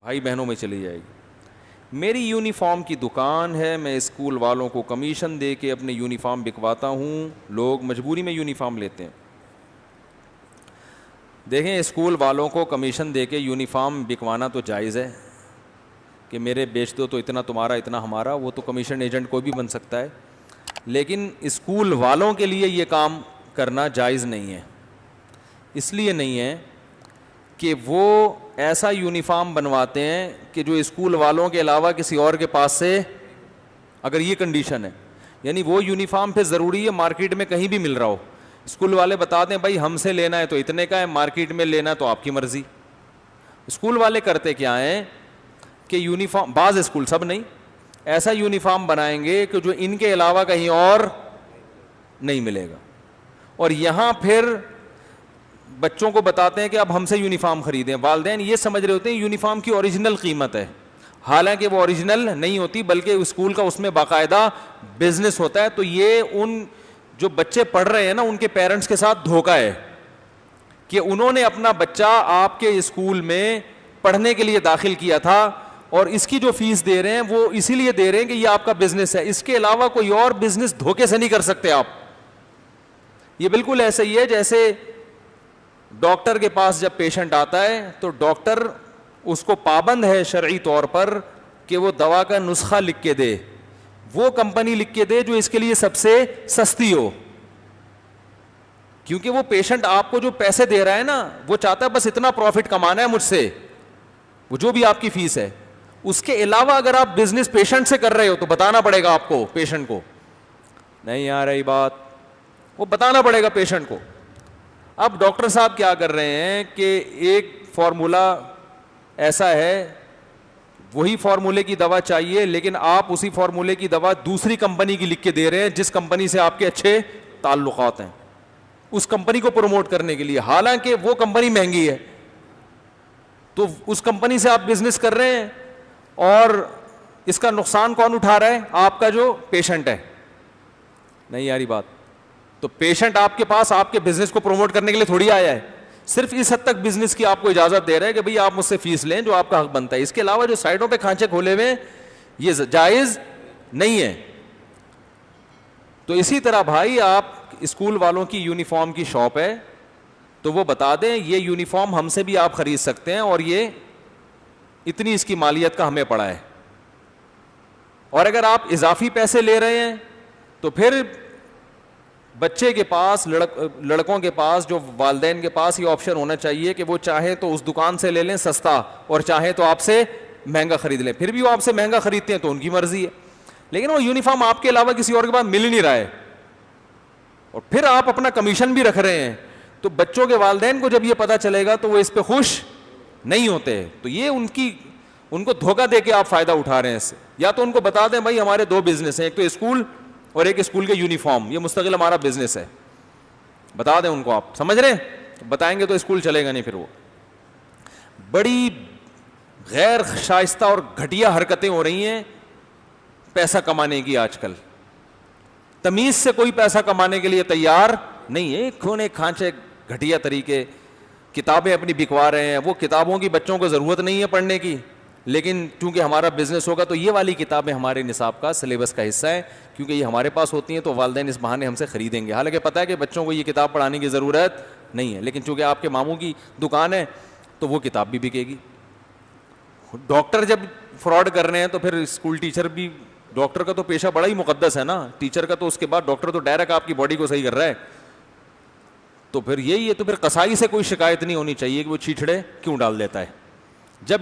بھائی بہنوں میں چلی جائے گی۔ میری یونیفارم کی دکان ہے، میں اسکول والوں کو کمیشن دے کے اپنے یونیفارم بکواتا ہوں، لوگ مجبوری میں یونیفارم لیتے ہیں۔ دیکھیں، اسکول والوں کو کمیشن دے کے یونیفارم بکوانا تو جائز ہے کہ میرے بیچ دو تو اتنا تمہارا اتنا ہمارا، وہ تو کمیشن ایجنٹ کوئی بھی بن سکتا ہے، لیکن اسکول والوں کے لیے یہ کام کرنا جائز نہیں ہے۔ اس لیے نہیں ہے کہ وہ ایسا یونیفارم بنواتے ہیں کہ جو اسکول والوں کے علاوہ کسی اور کے پاس سے، اگر یہ کنڈیشن ہے، یعنی وہ یونیفارم پھر ضروری ہے مارکیٹ میں کہیں بھی مل رہا ہو، اسکول والے بتا دیں بھائی ہم سے لینا ہے تو اتنے کا ہے، مارکیٹ میں لینا ہے تو آپ کی مرضی۔ اسکول والے کرتے کیا ہیں کہ یونیفارم، بعض اسکول، سب نہیں، ایسا یونیفارم بنائیں گے کہ جو ان کے علاوہ کہیں اور نہیں ملے گا، اور یہاں پھر بچوں کو بتاتے ہیں کہ اب ہم سے یونیفارم خریدیں۔ والدین یہ سمجھ رہے ہوتے ہیں یونیفارم کی اوریجنل قیمت ہے، حالانکہ وہ اوریجنل نہیں ہوتی، بلکہ اسکول کا اس میں باقاعدہ بزنس ہوتا ہے۔ تو یہ ان جو بچے پڑھ رہے ہیں نا ان کے پیرنٹس کے ساتھ دھوکہ ہے کہ انہوں نے اپنا بچہ آپ کے اسکول میں پڑھنے کے لیے داخل کیا تھا، اور اس کی جو فیس دے رہے ہیں وہ اسی لیے دے رہے ہیں کہ یہ آپ کا بزنس ہے، اس کے علاوہ کوئی اور بزنس دھوکے سے نہیں کر سکتے آپ۔ یہ بالکل ایسا ہی ہے جیسے ڈاکٹر کے پاس جب پیشنٹ آتا ہے تو ڈاکٹر اس کو پابند ہے شرعی طور پر کہ وہ دوا کا نسخہ لکھ کے دے، وہ کمپنی لکھ کے دے جو اس کے لیے سب سے سستی ہو، کیونکہ وہ پیشنٹ آپ کو جو پیسے دے رہا ہے نا وہ چاہتا ہے بس اتنا پروفٹ کمانا ہے مجھ سے، وہ جو بھی آپ کی فیس ہے۔ اس کے علاوہ اگر آپ بزنس پیشنٹ سے کر رہے ہو تو بتانا پڑے گا آپ کو، پیشنٹ کو نہیں آ رہی بات، وہ بتانا پڑے گا پیشنٹ کو۔ اب ڈاکٹر صاحب کیا کر رہے ہیں کہ ایک فارمولا ایسا ہے، وہی فارمولے کی دوا چاہیے لیکن آپ اسی فارمولے کی دوا دوسری کمپنی کی لکھ کے دے رہے ہیں جس کمپنی سے آپ کے اچھے تعلقات ہیں، اس کمپنی کو پروموٹ کرنے کے لیے، حالانکہ وہ کمپنی مہنگی ہے۔ تو اس کمپنی سے آپ بزنس کر رہے ہیں اور اس کا نقصان کون اٹھا رہا ہے؟ آپ کا جو پیشنٹ ہے۔ نہیں یاری بات، تو پیشنٹ آپ کے پاس آپ کے بزنس کو پروموٹ کرنے کے لیے تھوڑی آیا ہے، صرف اس حد تک بزنس کی آپ کو اجازت دے رہے ہیں کہ بھئی آپ مجھ سے فیس لیں جو آپ کا حق بنتا ہے، اس کے علاوہ جو سائڈوں پہ کھانچے کھولے ہوئے یہ جائز نہیں ہے۔ تو اسی طرح بھائی آپ اسکول والوں کی یونیفارم کی شاپ ہے تو وہ بتا دیں یہ یونیفارم ہم سے بھی آپ خرید سکتے ہیں اور یہ اتنی اس کی مالیت کا ہمیں پڑا ہے، اور اگر آپ اضافی پیسے لے رہے ہیں تو پھر بچے کے پاس، لڑکوں کے پاس، جو والدین کے پاس یہ آپشن ہونا چاہیے کہ وہ چاہے تو اس دکان سے لے لیں سستا اور چاہے تو آپ سے مہنگا خرید لیں۔ پھر بھی وہ آپ سے مہنگا خریدتے ہیں تو ان کی مرضی ہے، لیکن وہ یونیفارم آپ کے علاوہ کسی اور کے پاس مل ہی نہیں رہا ہے، اور پھر آپ اپنا کمیشن بھی رکھ رہے ہیں، تو بچوں کے والدین کو جب یہ پتہ چلے گا تو وہ اس پہ خوش نہیں ہوتے۔ تو یہ ان کو دھوکہ دے کے آپ فائدہ اٹھا رہے ہیں اس سے۔ یا تو ان کو بتا دیں بھائی ہمارے دو بزنس ہیں، ایک تو اسکول اور ایک اسکول کے یونیفارم، یہ مستقل ہمارا بزنس ہے، بتا دیں ان کو۔ آپ سمجھ رہے ہیں؟ بتائیں گے تو اسکول چلے گا نہیں۔ پھر وہ بڑی غیر شائستہ اور گھٹیا حرکتیں ہو رہی ہیں پیسہ کمانے کی آج کل، تمیز سے کوئی پیسہ کمانے کے لیے تیار نہیں ہے، کھونے کھانچے گھٹیا طریقے، کتابیں اپنی بکوا رہے ہیں۔ وہ کتابوں کی بچوں کو ضرورت نہیں ہے پڑھنے کی، لیکن چونکہ ہمارا بزنس ہوگا تو یہ والی کتابیں ہمارے نصاب کا سلیبس کا حصہ ہے، کیونکہ یہ ہمارے پاس ہوتی ہیں تو والدین اس بہانے ہم سے خریدیں گے، حالانکہ پتہ ہے کہ بچوں کو یہ کتاب پڑھانے کی ضرورت نہیں ہے، لیکن چونکہ آپ کے ماموں کی دکان ہے تو وہ کتاب بھی بکے گی۔ ڈاکٹر جب فراڈ کر رہے ہیں تو پھر اسکول ٹیچر بھی، ڈاکٹر کا تو پیشہ بڑا ہی مقدس ہے نا، ٹیچر کا تو اس کے بعد ڈاکٹر تو ڈائریکٹ آپ کی باڈی کو صحیح کر رہا ہے، تو پھر یہی ہے۔ تو پھر قصائی سے کوئی شکایت نہیں ہونی چاہیے کہ وہ چھیچڑے کیوں ڈال دیتا ہے۔ جب